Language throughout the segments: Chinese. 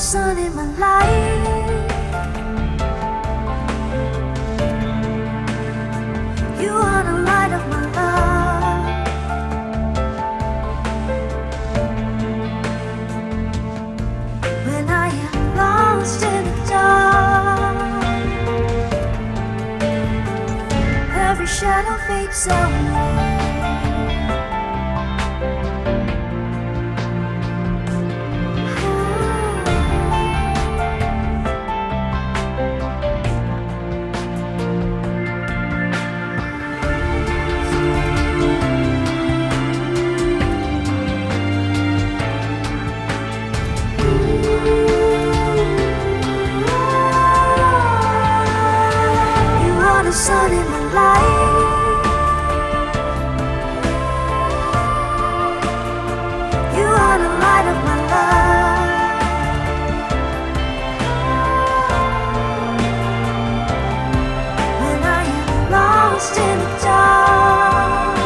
sun in my life. You are the light of my love. When I am lost in the dark, every shadow fades away. The sun in my life. You are the light of my love. When I am lost in the dark,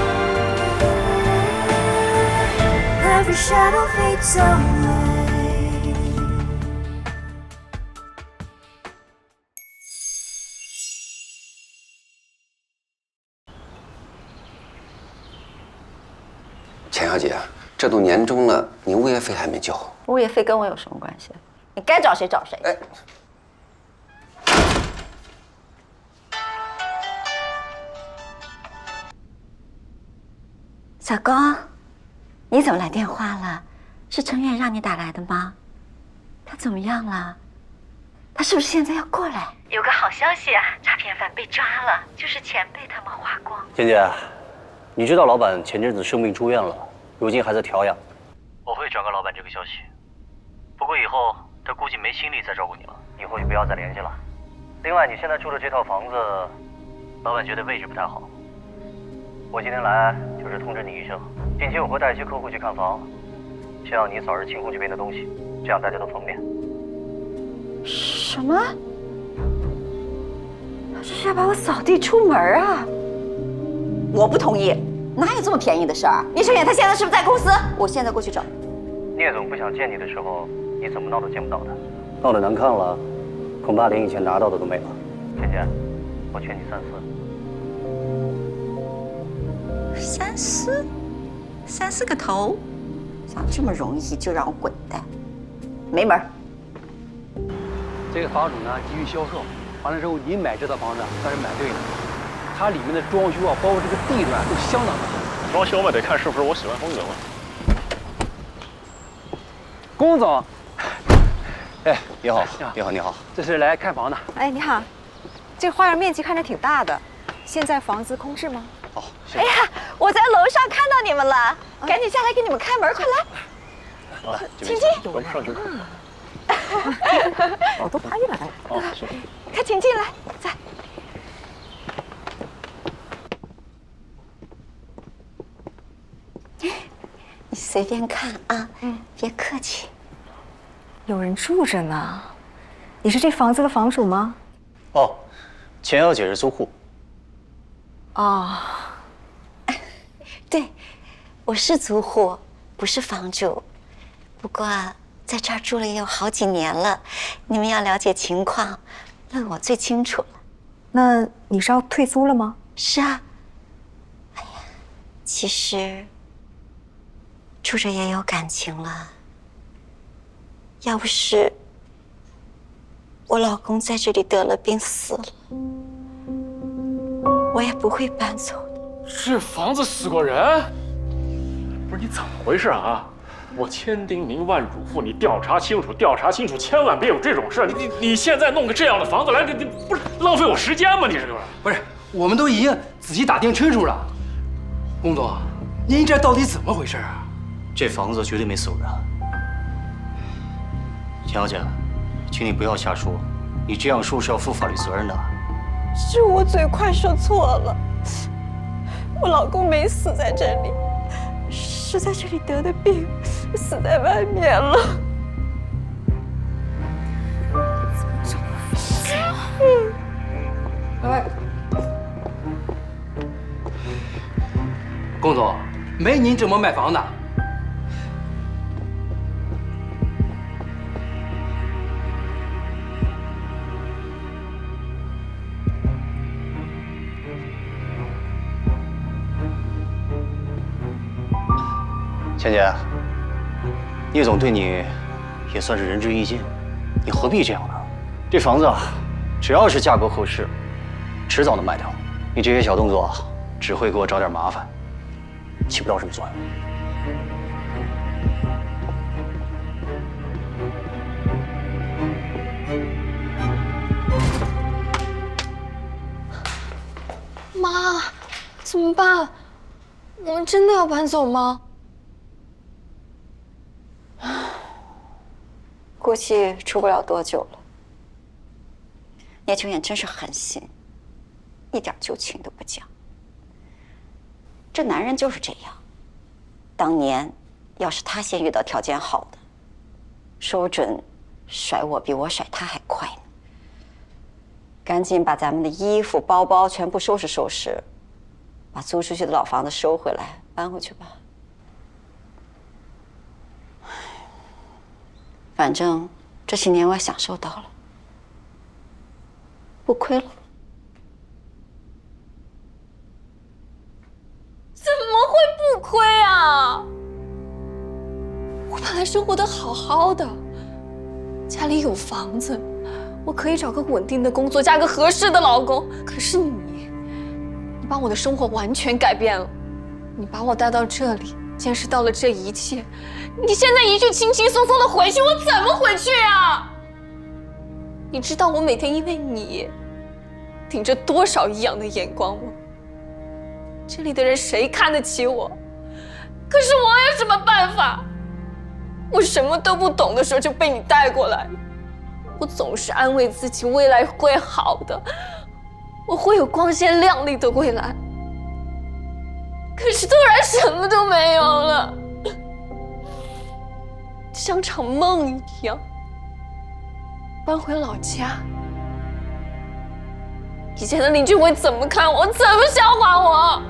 every shadow fades away. 钱小姐，这都年终了，你物业费还没交？物业费跟我有什么关系？你该找谁找谁。哎，小公，你怎么来电话了？是程远让你打来的吗？他怎么样了？他是不是现在要过来？有个好消息啊，诈骗犯被抓了，就是钱被他们花光。简姐，你知道老板前阵子生病住院了，如今还在调养。我会转告老板这个消息，不过以后他估计没心力再照顾你了，以后就不要再联系了。另外，你现在住的这套房子，老板觉得位置不太好。我今天来就是通知你一声，近期我会带一些客户去看房，希望你早日清空这边的东西，这样大家都方便。什么？他这是要把我扫地出门啊？我不同意，哪有这么便宜的事儿？聂成远他现在是不是在公司？我现在过去找。聂总不想见你的时候，你怎么闹都见不到他，闹得难看了，恐怕连以前拿到的都没了。倩倩，我劝你三思。三思？三思个头！想这么容易就让我滚蛋，没门儿！这个房主呢急于销售，完了之后你买这套房子算是买对了，它里面的装修啊，包括这个地段都相当的好。装修嘛得看是不是我喜欢风格嘛。龚总，哎，你好，你好，你好，这是来看房的。哎，你好，这花园面积看着挺大的，现在房子空置吗？好，哎呀，我在楼上看到你们了，赶紧下来给你们开门，快来！来，请进。我们上去看。我都拍来了。哦，行。快请进来，在。你随便看啊，别客气。有人住着呢，你是这房子的房主吗？哦，钱小姐是租户。哦，对，我是租户，不是房主。不过在这儿住了也有好几年了，你们要了解情况，问我最清楚了。那你是要退租了吗？是啊。哎呀，其实住着也有感情了。要不是我老公在这里得了病死了，我也不会搬走的。这房子死过人？不是你怎么回事啊？我千叮咛万嘱咐你调查清楚，调查清楚，千万别有这种事。你现在弄个这样的房子来，你不是浪费我时间吗？你这个不是，我们都已经仔细打听清楚了。龚总，您这到底怎么回事啊？这房子绝对没死过人。钱小姐，请你不要瞎说，你这样说是要负法律责任的。是我嘴快说错了，我老公没死在这里，是在这里得的病，死在外面了。哎，龚总，没您这么卖房的。倩姐，聂总对你也算是仁至义尽，你何必这样呢？这房子啊，只要是价格合适，迟早能卖掉。你这些小动作只会给我找点麻烦，起不到什么作用。妈，怎么办？我们真的要搬走吗？估计出不了多久了。聂秋燕真是狠心，一点旧情都不讲。这男人就是这样。当年要是他先遇到条件好的，说不准甩我比我甩他还快呢。赶紧把咱们的衣服、包包全部收拾收拾，把租出去的老房子收回来，搬回去吧。反正这些年我也享受到了，不亏了。怎么会不亏啊？我本来生活得好好的，家里有房子，我可以找个稳定的工作，嫁个合适的老公。可是你把我的生活完全改变了，你把我带到这里，见识到了这一切。你现在一句轻轻松松的回去，我怎么回去啊？你知道我每天因为你顶着多少异样的眼光吗？这里的人谁看得起我？可是我有什么办法？我什么都不懂的时候就被你带过来了。我总是安慰自己未来会好的，我会有光鲜亮丽的未来。可是突然什么都没有了，像场梦一样。搬回老家，以前的邻居会怎么看我？怎么笑话我？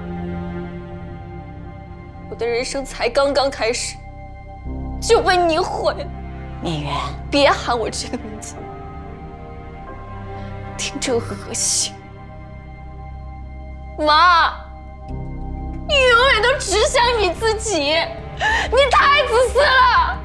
我的人生才刚刚开始，就被你毁了。面媛，别喊我这个名字，听着恶心。妈，你永远都只想你自己，你太自私了。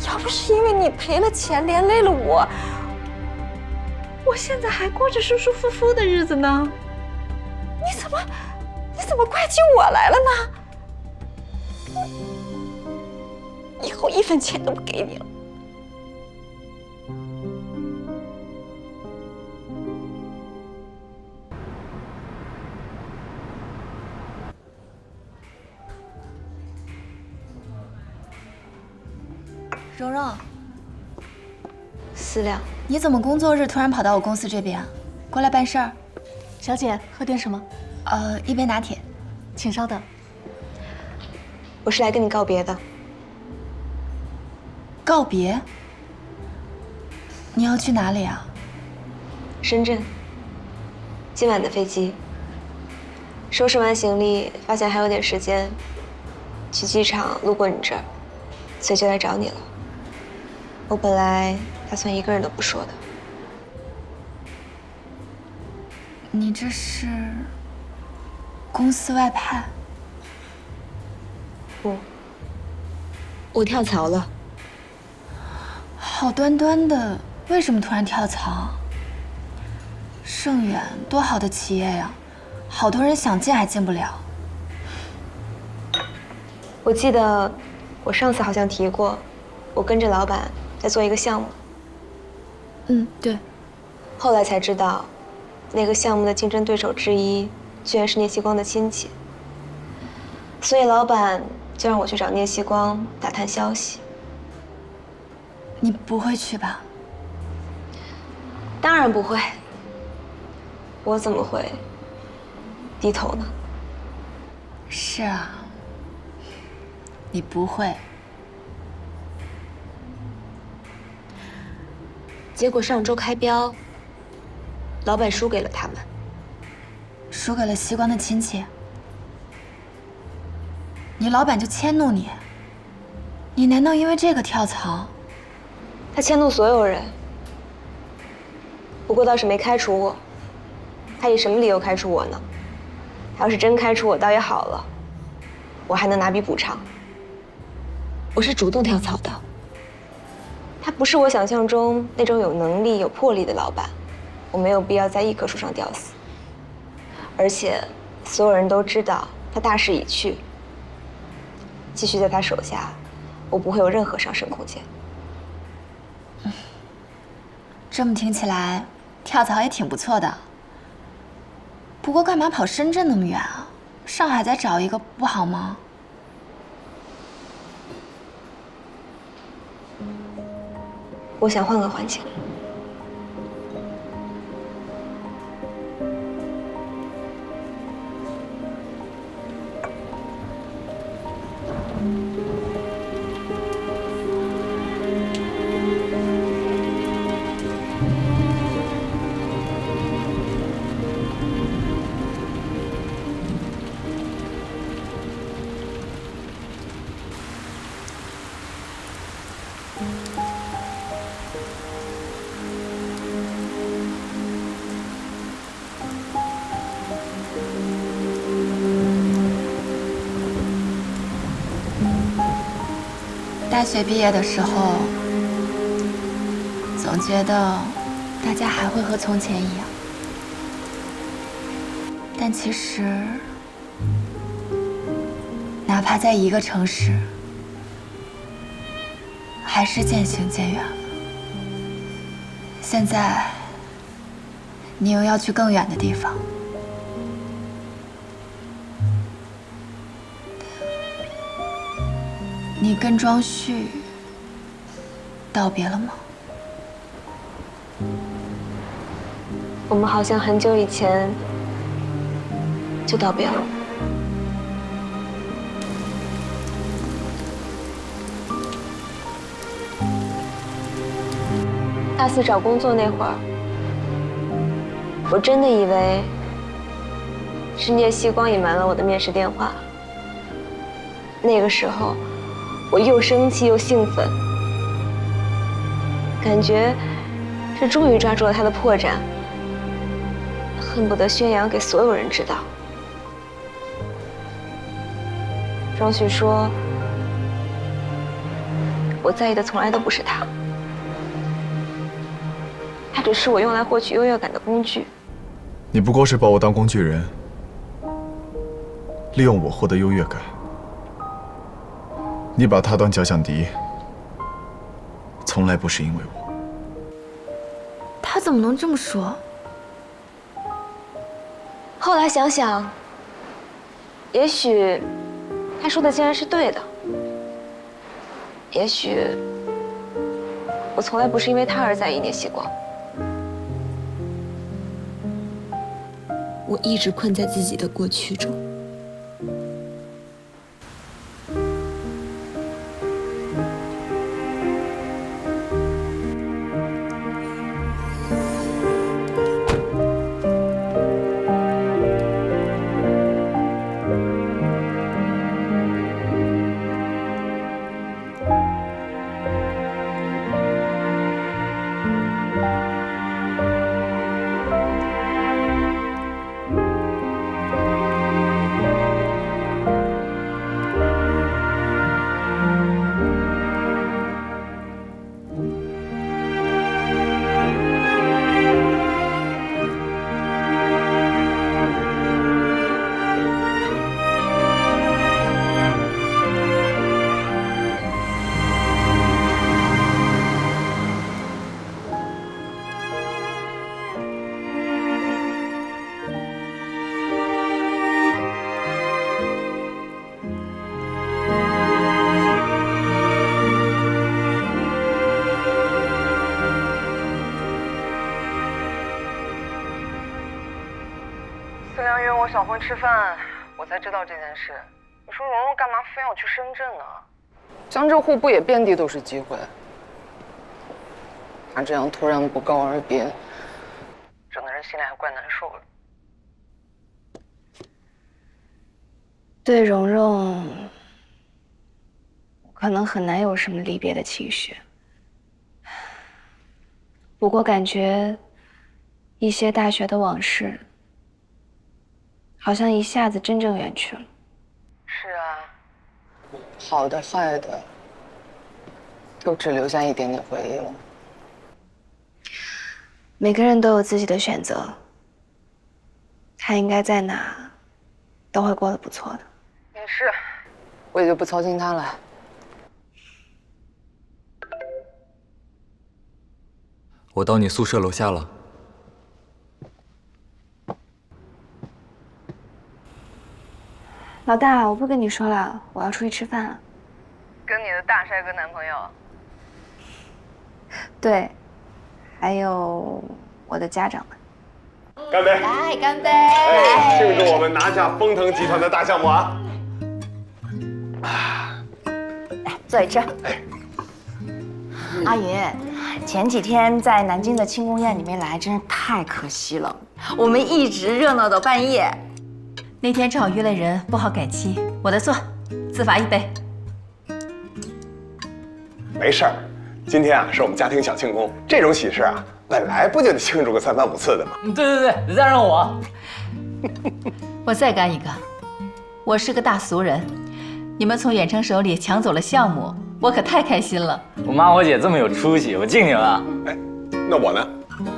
要不是因为你赔了钱，连累了我，我现在还过着舒舒服服的日子呢。你怎么怪起我来了呢？以后1分钱都不给你了。蓉蓉思亮，你怎么工作日突然跑到我公司这边啊？过来办事儿。小姐，喝点什么？一杯拿铁，请稍等。我是来跟你告别的。告别？你要去哪里啊？深圳，今晚的飞机。收拾完行李，发现还有点时间，去机场路过你这儿，所以就来找你了。我本来打算一个人都不说的。你这是公司外派？不，我跳槽了。好端端的，为什么突然跳槽？盛远多好的企业呀，好多人想进还进不了。我记得我上次好像提过，我跟着老板在做一个项目。嗯，对。后来才知道，那个项目的竞争对手之一居然是聂希光的亲戚，所以老板就让我去找聂希光打探消息。你不会去吧？当然不会，我怎么会低头呢？是啊，你不会。结果上周开标，老板输给了他们。输给了希光的亲戚？你老板就迁怒你，你难道因为这个跳槽？他迁怒所有人，不过倒是没开除我。他以什么理由开除我呢？他要是真开除我，倒也好了，我还能拿笔补偿。我是主动跳槽的，他不是我想象中那种有能力、有魄力的老板，我没有必要在一棵树上吊死。而且，所有人都知道他大势已去，继续在他手下，我不会有任何上升空间。这么听起来，跳槽也挺不错的。不过干嘛跑深圳那么远啊？上海再找一个不好吗？我想换个环境。大学毕业的时候，总觉得大家还会和从前一样，但其实，哪怕在一个城市，还是渐行渐远了。现在，你又要去更远的地方。你跟庄旭道别了吗？我们好像很久以前就道别了。大四找工作那会儿，我真的以为是聂希光隐瞒了我的面试电话。那个时候，我又生气又兴奋，感觉是终于抓住了他的破绽，恨不得宣扬给所有人知道。庄旭说，我在意的从来都不是他，他只是我用来获取优越感的工具。你不过是把我当工具人，利用我获得优越感。你把他当假想敌，从来不是因为我。他怎么能这么说？后来想想，也许他说的竟然是对的。也许我从来不是因为他而在意聂希光，我一直困在自己的过去中。思良约我小辉吃饭，我才知道这件事。你说蓉蓉干嘛非要去深圳呢？江浙沪不也遍地都是机会？他这样突然不告而别，整个人心里还怪难受的。对蓉蓉，可能很难有什么离别的情绪。不过感觉一些大学的往事，好像一下子真正远去了。是啊，好的坏的，都只留下一点点回忆了。每个人都有自己的选择，他应该在哪，都会过得不错的。也是，我也就不操心他了。我到你宿舍楼下了。老大，我不跟你说了，我要出去吃饭了。跟你的大帅哥男朋友？对，还有我的家长们。干杯！来，干杯！哎，庆祝我们拿下丰腾集团的大项目啊！来，坐一吃。阿云，前几天在南京的庆功宴你没来，真是太可惜了。我们一直热闹到半夜。那天正好约了人，不好改期，我的错，自罚1杯。没事儿，今天啊是我们家庭小庆功，这种喜事啊，本来不就得庆祝个3番5次的吗？对，你再让我，我再干一个。我是个大俗人，你们从远程手里抢走了项目，我可太开心了。我妈我姐这么有出息，我敬你了。哎，那我呢？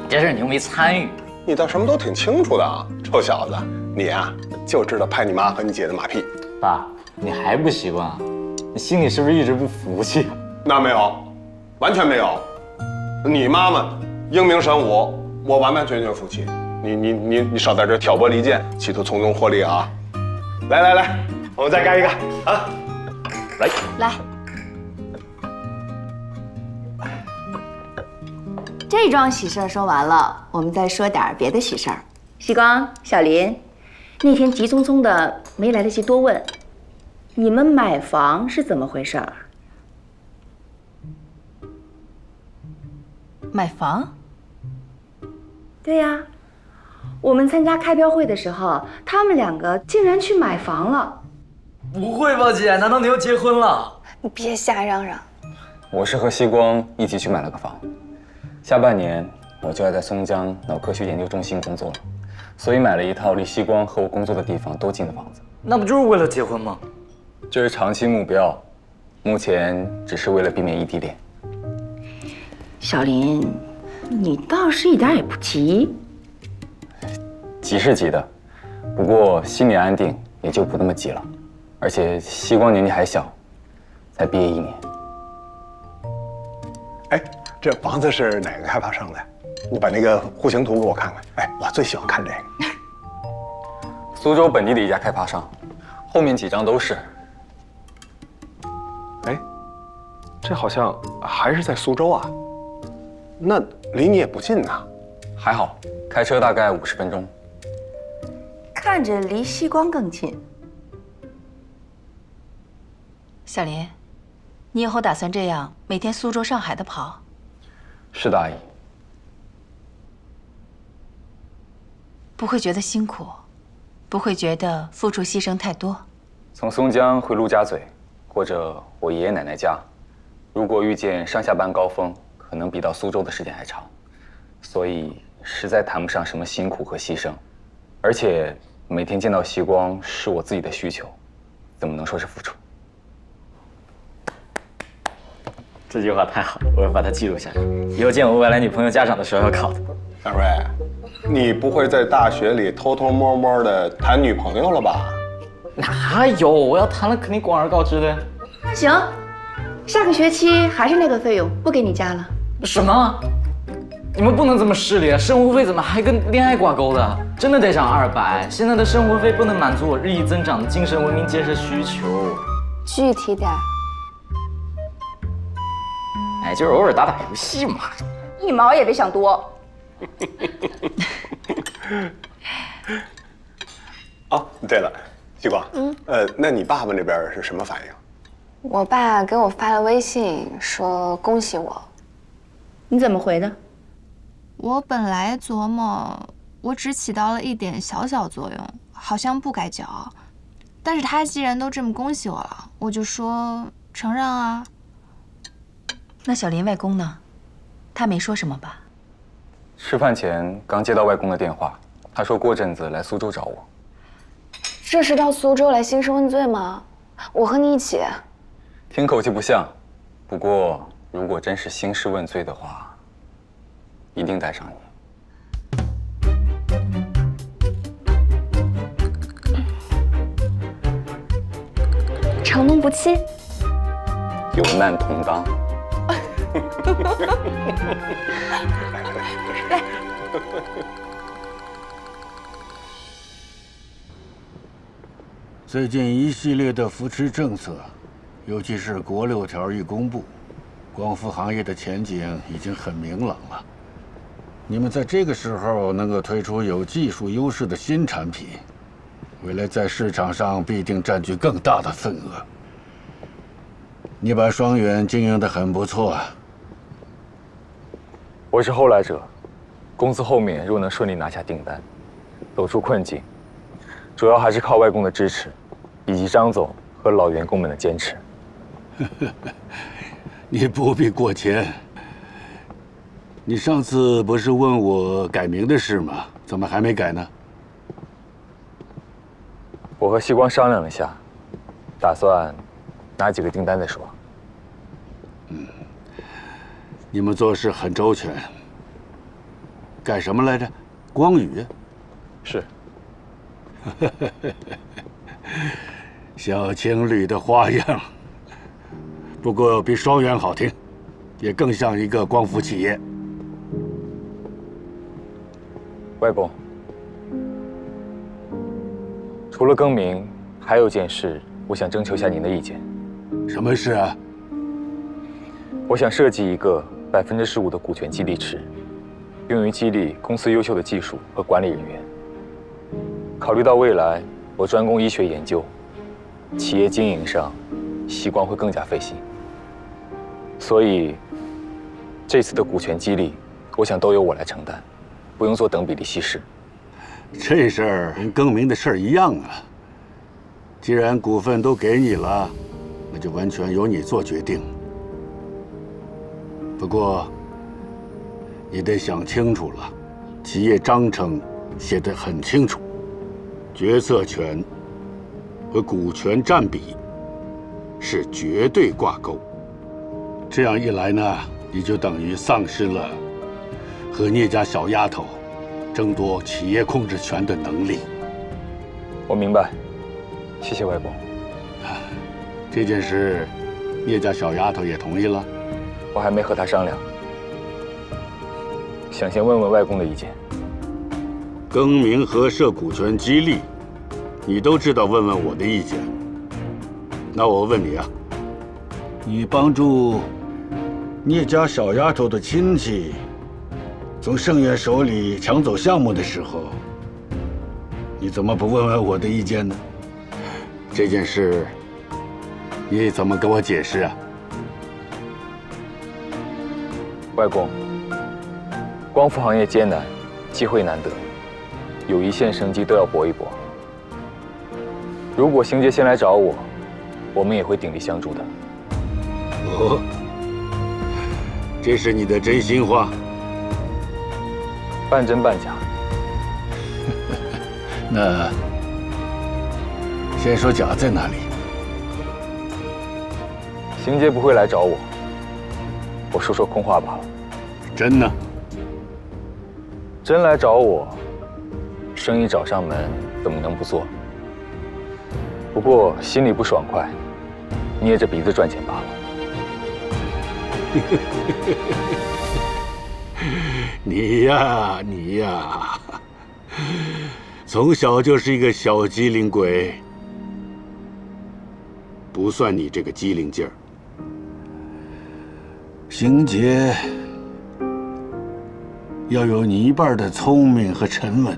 这事你又没参与，你倒什么都挺清楚的啊，臭小子，你啊就知道拍你妈和你姐的马屁。爸，你还不习惯啊？你心里是不是一直不服气？那没有，完全没有。你妈妈英明神武，我完完全全服气。你少在这挑拨离间，企图从中获利啊！来，我们再干一个啊！来，这桩喜事儿说完了，我们再说点别的喜事儿。西光、小林，那天急匆匆的，没来得及多问，你们买房是怎么回事儿？买房？对呀，我们参加开标会的时候，他们2个竟然去买房了。不会吧，姐？难道你要结婚了？你别瞎嚷嚷。我是和西光一起去买了个房，下半年我就要在松江脑科学研究中心工作了，所以买了一套离西光和我工作的地方都近的房子。那不就是为了结婚吗？这是长期目标，目前只是为了避免异地恋。小林，你倒是一点也不急。急是急的，不过心里安定，也就不那么急了。而且西光年纪还小，才毕业1年。哎，这房子是哪个开发商的？你把那个户型图给我看看。哎，我最喜欢看这个。苏州本地的一家开发商，后面几张都是。哎，这好像还是在苏州啊。那离你也不近呐。还好，开车大概50分钟。看着离西光更近。小林，你以后打算这样每天苏州、上海的跑？是的，阿姨。不会觉得辛苦，不会觉得付出牺牲太多？从松江回陆家嘴，或者我爷爷奶奶家，如果遇见上下班高峰，可能比到苏州的时间还长，所以实在谈不上什么辛苦和牺牲。而且每天见到西光是我自己的需求，怎么能说是付出？这句话太好了，我要把它记录下来，以后见我未来女朋友家长的时候要考的。大瑞，你不会在大学里偷偷摸摸的谈女朋友了吧？哪有？我要谈了肯定广而告之的。那行，下个学期还是那个费用，不给你加了。什么？你们不能这么势利啊！生活费怎么还跟恋爱挂钩的？真的得涨200。现在的生活费不能满足我日益增长的精神文明建设需求。具体点。哎，就是偶尔打游戏嘛。一毛也别想多。哦，对了，西光，那你爸爸那边是什么反应？我爸给我发了微信说恭喜我。你怎么回的？我本来琢磨，我只起到了一点小小作用，好像不该骄傲。但是他既然都这么恭喜我了，我就说承让啊。那小林外公呢？他没说什么吧？吃饭前刚接到外公的电话，他说过阵子来苏州找我。这是到苏州来兴师问罪吗？我和你一起。听口气不像，不过如果真是兴师问罪的话，一定带上你。承诺不弃，有难同当。最近一系列的扶持政策，尤其是国6条一公布，光伏行业的前景已经很明朗了。你们在这个时候能够推出有技术优势的新产品，未来在市场上必定占据更大的份额。你把双远经营得很不错啊。我是后来者，公司后面若能顺利拿下订单，走出困境，主要还是靠外公的支持，以及张总和老员工们的坚持。你不必过谦。你上次不是问我改名的事吗？怎么还没改呢？我和西光商量了一下，打算拿几个订单再说。你们做事很周全。改什么来着？光宇。是。小情侣的花样，不过比双远好听，也更像一个光伏企业。外公，除了更名，还有件事，我想征求一下您的意见。什么事啊？我想设计一个15%的股权激励池，用于激励公司优秀的技术和管理人员。考虑到未来我专攻医学研究，企业经营上，西光会更加费心。所以，这次的股权激励，我想都由我来承担，不用做等比例稀释。这事儿跟更名的事儿一样啊。既然股份都给你了，那就完全由你做决定。不过，你得想清楚了，企业章程写得很清楚，决策权和股权占比是绝对挂钩。这样一来呢，你就等于丧失了和聂家小丫头争夺企业控制权的能力。我明白，谢谢外公。这件事，聂家小丫头也同意了。我还没和他商量，想先问问外公的意见。更名和设股权激励，你都知道问问我的意见。那我问你啊，你帮助聂家小丫头的亲戚从盛远手里抢走项目的时候，你怎么不问问我的意见呢？这件事，你怎么跟我解释啊？外公，光伏行业艰难，机会难得，有一线生机都要搏一搏。如果邢杰先来找我，我们也会鼎力相助的。哦，这是你的真心话？半真半假。那先说假在哪里？邢杰不会来找我，我说说空话罢了。真呢？真来找我，生意找上门，怎么能不做？不过心里不爽快，捏着鼻子赚钱罢了。你呀，从小就是一个小机灵鬼，不算你这个机灵劲儿。邢杰要有你一半的聪明和沉稳，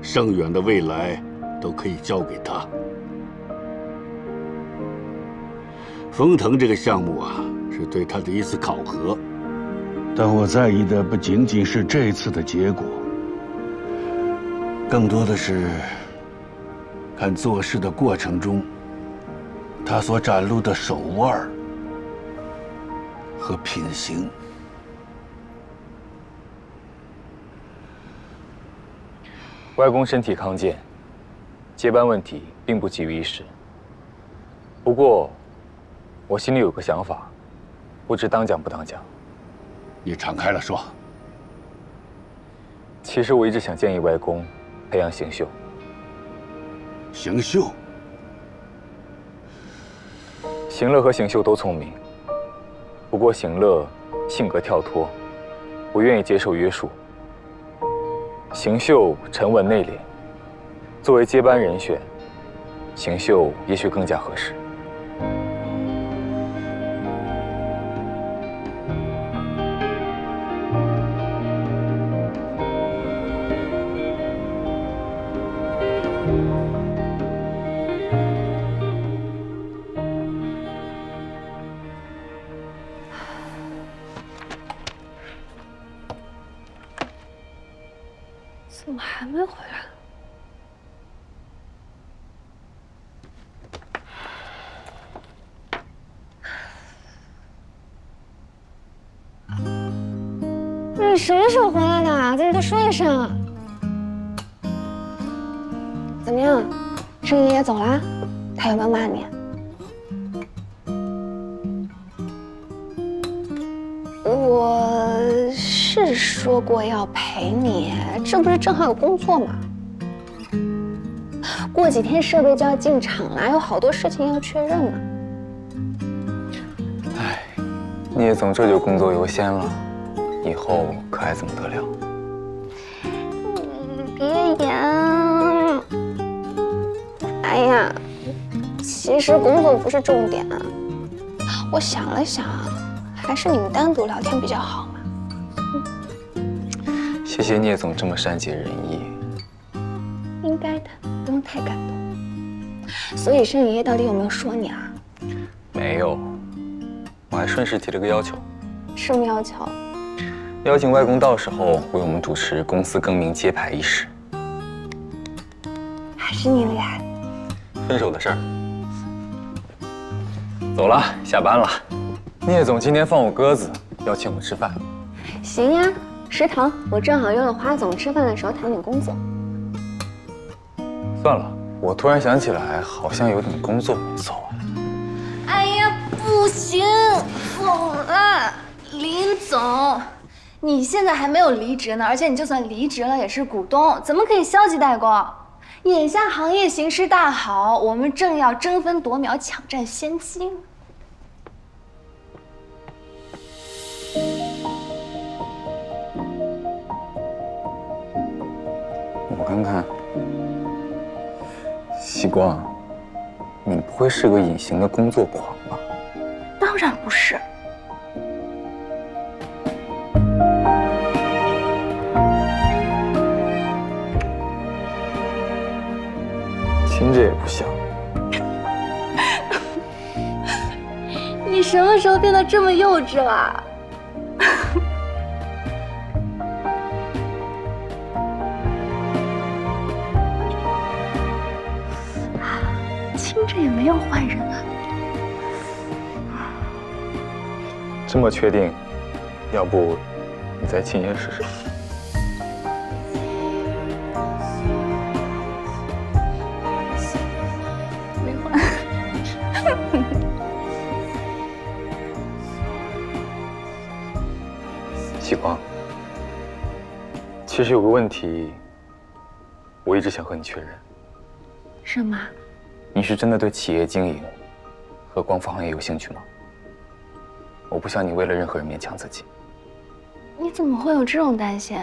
盛远的未来都可以交给他。丰腾这个项目啊，是对他的一次考核，但我在意的不仅仅是这次的结果，更多的是看做事的过程中，他所展露的手腕和品行。外公身体康健，接班问题并不急于一时。不过，我心里有个想法，不知当讲不当讲。你敞开了说。其实我一直想建议外公培养邢秀。邢秀？邢乐和邢秀都聪明，不过邢乐性格跳脱，不愿意接受约束。邢秀沉稳内敛，作为接班人选，邢秀也许更加合适。怎么还没回来？你什么时候回来的？怎么不说一声？怎么样，盛爷爷走了？他有没有骂你？我是说过要陪你，这不是正好有工作吗？过几天设备就要进厂了，有好多事情要确认呢。唉，聂总这就工作优先了，以后可还怎么得了？别演。哎呀，其实工作不是重点。我想了想，还是你们单独聊天比较好嘛。谢谢聂总这么善解人意。应该的，不用太感动。所以盛爷爷到底有没有说你啊？没有，我还顺势提了个要求。什么要求？邀请外公到时候为我们主持公司更名揭牌仪式。还是你厉害。分手的事儿。走了，下班了。聂总今天放我鸽子，要请我吃饭。行呀，食堂我正好约了花总吃饭的时候谈点工作。算了，我突然想起来，好像有点工作没做完。哎呀，不行，疯了！林总，你现在还没有离职呢，而且你就算离职了，也是股东，怎么可以消极怠工？眼下行业形势大好，我们正要争分夺秒，抢占先机。我看看，西光，你不会是个隐形的工作狂吧？当然不是。听着也不像。你什么时候变得这么幼稚了？听着也没有坏人啊。这么确定？要不你再亲眼试试？没换。西光，其实有个问题，我一直想和你确认。什么？你是真的对企业经营和光伏行业有兴趣吗？我不想你为了任何人勉强自己。你怎么会有这种担心？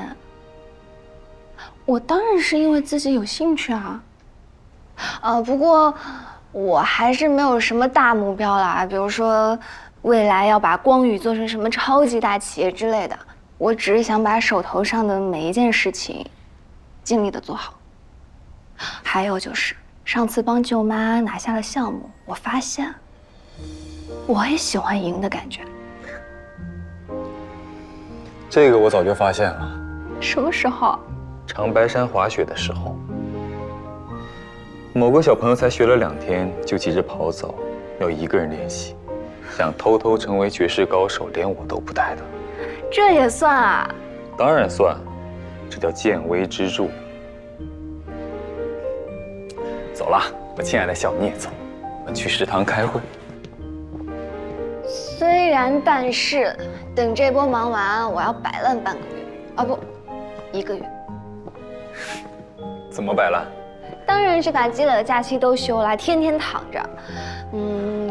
我当然是因为自己有兴趣啊。不过我还是没有什么大目标啦，比如说未来要把光宇做成什么超级大企业之类的。我只是想把手头上的每一件事情尽力的做好。还有就是上次帮舅妈拿下了项目，我发现我也喜欢赢的感觉。这个我早就发现了。什么时候？长白山滑雪的时候，某个小朋友才学了2天就急着跑走，要一个人练习，想偷偷成为绝世高手，连我都不带的。这也算啊？当然算，这叫见微知著。走了，我亲爱的小孽种，我们去食堂开会。虽然但是，等这波忙完，我要摆烂半个月，啊不，1个月。怎么摆烂？当然是把积累的假期都休了，天天躺着，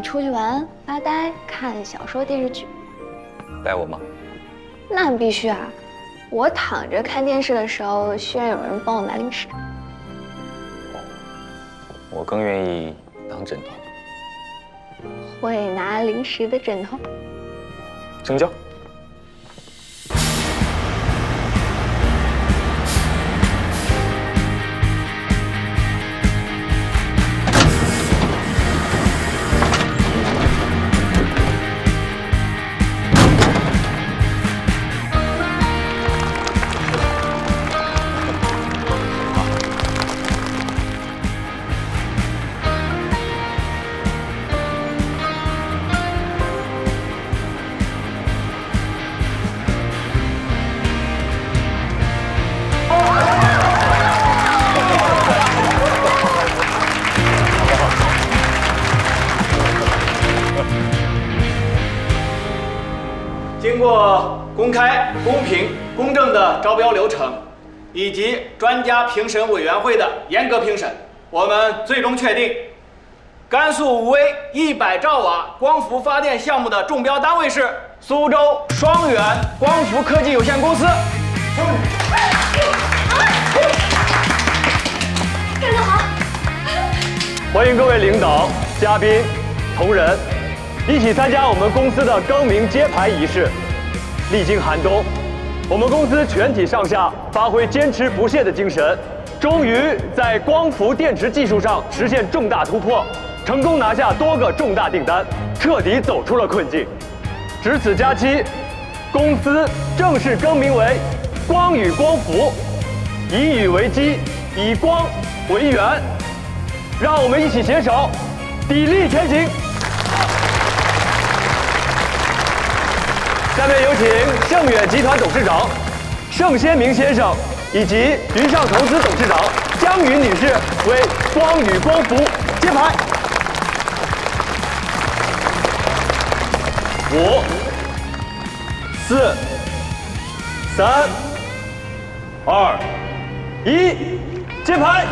出去玩、发呆、看小说、电视剧。带我吗？那必须啊！我躺着看电视的时候，需要有人帮我拿零食。我更愿意当枕头。会拿零食的枕头。成交。经过公开、公平、公正的招标流程，以及专家评审委员会的严格评审，我们最终确定，甘肃武威100兆瓦光伏发电项目的中标单位是苏州双远光伏科技有限公司。干得好！欢迎各位领导、嘉宾、同仁，一起参加我们公司的更名揭牌仪式。历经寒冬，我们公司全体上下发挥坚持不懈的精神，终于在光伏电池技术上实现重大突破，成功拿下多个重大订单，彻底走出了困境。值此佳期，公司正式更名为光宇光伏，以宇为基，以光为源。让我们一起携手，砥砺前行。下面有请盛远集团董事长盛先明先生以及云上投资董事长江云女士为光宇光伏揭牌。5、4、3、2、1，揭牌！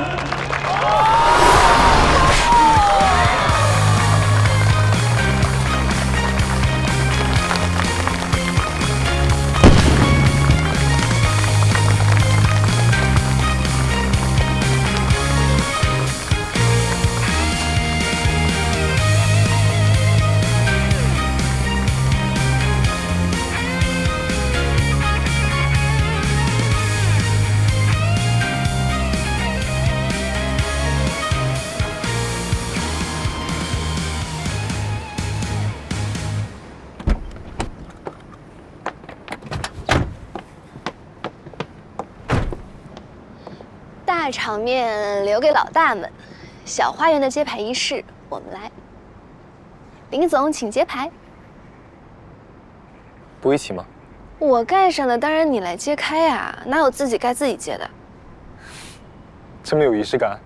大场面留给老大们，小花园的揭牌仪式我们来。林总，请揭牌。不一起吗？我盖上的，当然你来揭开啊，哪有自己盖自己揭的？这么有仪式感。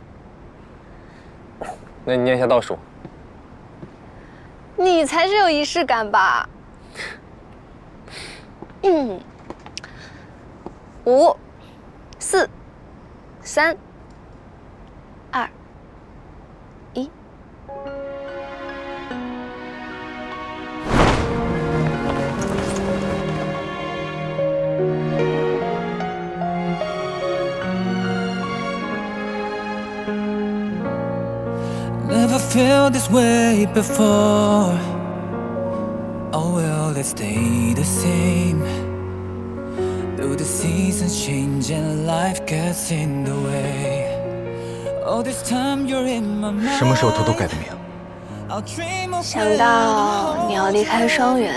那你念一下倒数。你才是有仪式感吧？5、4、3、2、1。Never felt this way before. Oh well, let's stay the same. Though the seasons change and life gets in the way. All this time you're in my mind. 什么时候偷偷改的名？想到你要离开双远，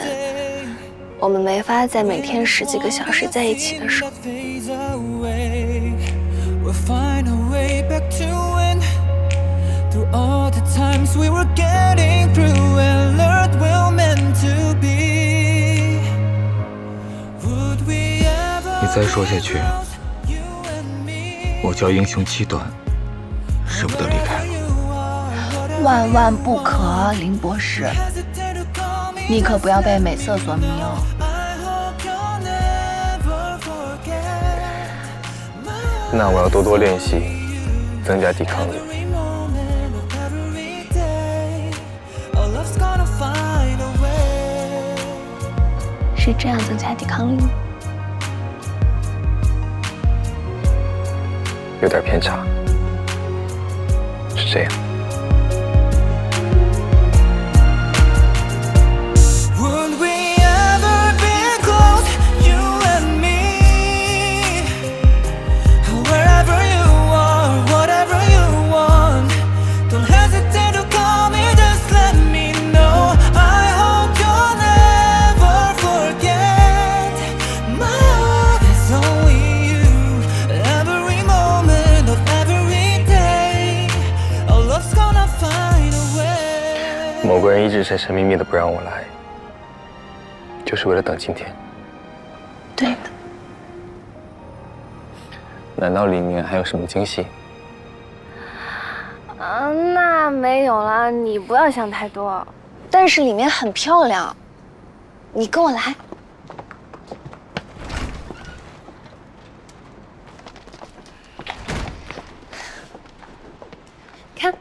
我们没法在每天10几个小时在一起的时候。We'll find a way back to when through all the times we were getting through and learned we're meant to be. Would we ever 你再说下去，我叫英雄气短，舍不得离开了。万万不可，林博士，你可不要被美色所迷哦。那我要多多练习，增加抵抗力。是这样增加抵抗力吗？有点偏差，是这样。Would we ever be close, you and me? Wherever you are, whatever you want, don't hesitate to call me, just let me know. I hope you'll never forget my love is only you. Every moment of every day, our love's gonna find a way. 某个人一直神神秘秘的不让我来，就是为了等今天。对的。难道里面还有什么惊喜？那没有了，你不要想太多。但是里面很漂亮，你跟我来。看。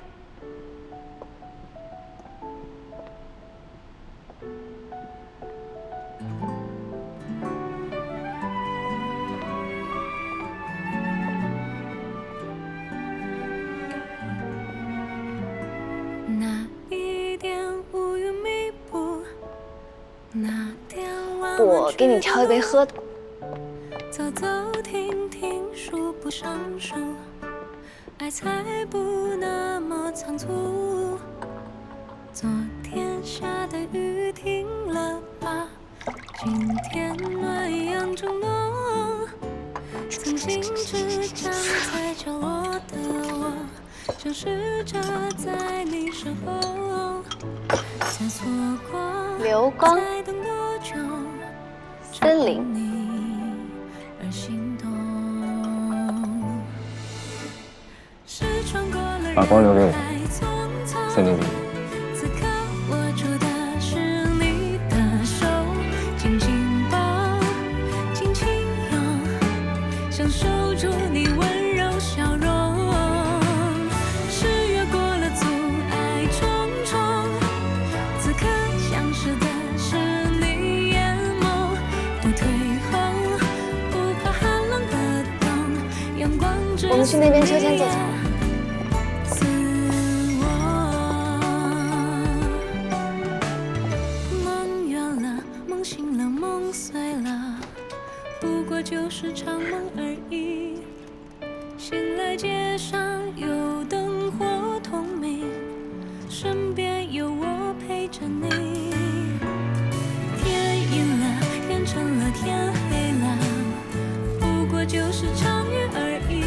我给你挑一杯喝的。走走停停，数不胜数，爱才不那么仓促。昨天下的雨停了吧？今天暖阳正浓。曾经只站在角落的我，消失着在你身后。再错过，流光。再等多久？森林，而心动。把光留给我，森林里。此刻握住的是你的手，紧紧抱，紧紧拥，享受住你温柔笑容。是越过了阻碍重重，此刻像是的是你眼眸，不退后，不怕寒冷的冬，阳光之。我们去那边秋千坐坐。就是场梦而已。醒来街上有灯火通明，身边有我陪着你。天阴了，天沉了，天黑了，不过就是场雨而已。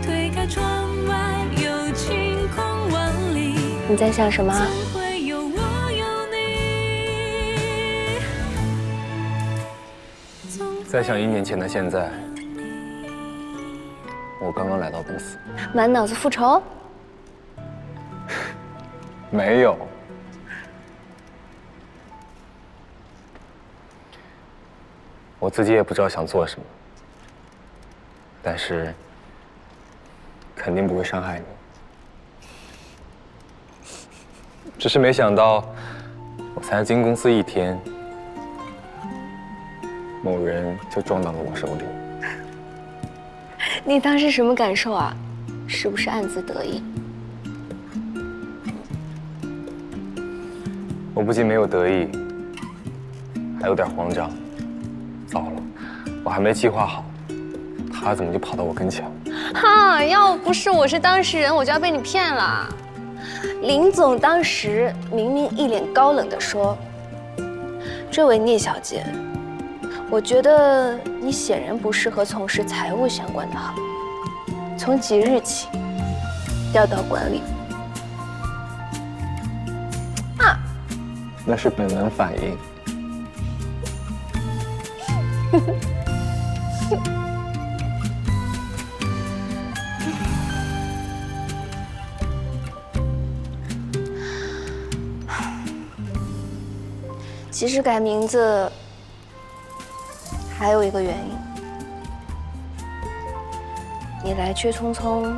推开窗外有晴空万里。你在想什么？再想1年前的现在，我刚刚来到公司，满脑子复仇？没有。我自己也不知道想做什么，但是肯定不会伤害你。只是没想到，我才进公司1天。某人就撞到了我手里。你当时什么感受啊？是不是暗自得意？我不仅没有得意，还有点慌张。糟了，我还没计划好，他怎么就跑到我跟前了？哈！要不是我是当事人，我就要被你骗了。林总当时明明一脸高冷地说：“这位聂小姐。”我觉得你显然不适合从事财务相关的行业。从即日起，调到馆里。啊，那是本能反应。其实改名字还有一个原因，你来去匆匆，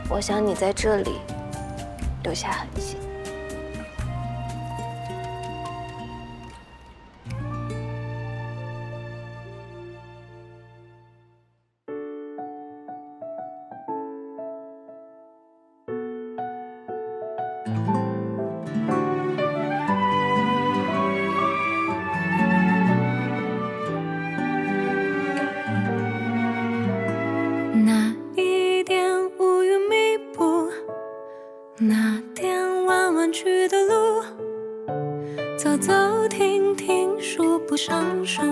我想你在这里留下痕迹。那一点乌云密布，那点弯弯曲的路，走走停停，数不胜数，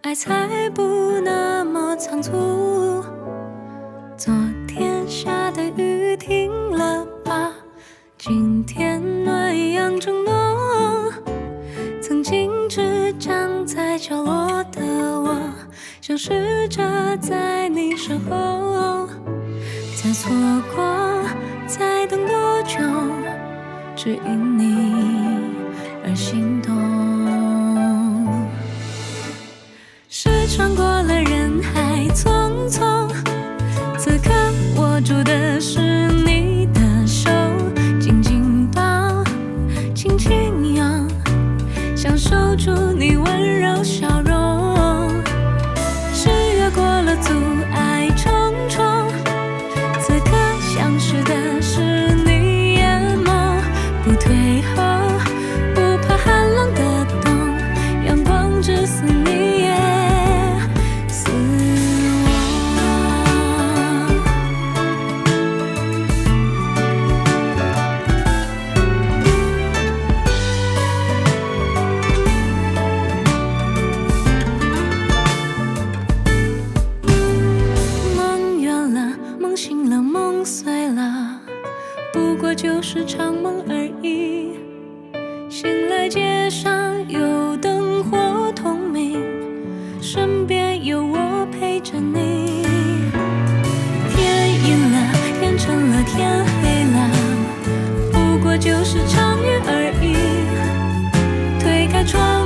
爱才不那么仓促。昨天下的雨停了吧？今天暖阳正浓，曾经只站在角落的我，想试着在你身后，再错过，再等多久，只因你而心动。是穿过了人海匆匆，此刻握住的是你的手，紧紧抱，轻轻拥，想守住你温柔笑容。是越过了阻碍重重，此刻相识的是你眼眸，不退后，不怕寒冷的冬，阳光只似你也似我。梦远了，梦醒了，梦碎了，不过就是场梦而已。醒来街上有灯火通明，身边有我陪着你。天阴了，天沉了，天黑了，不过就是场雨而已。推开窗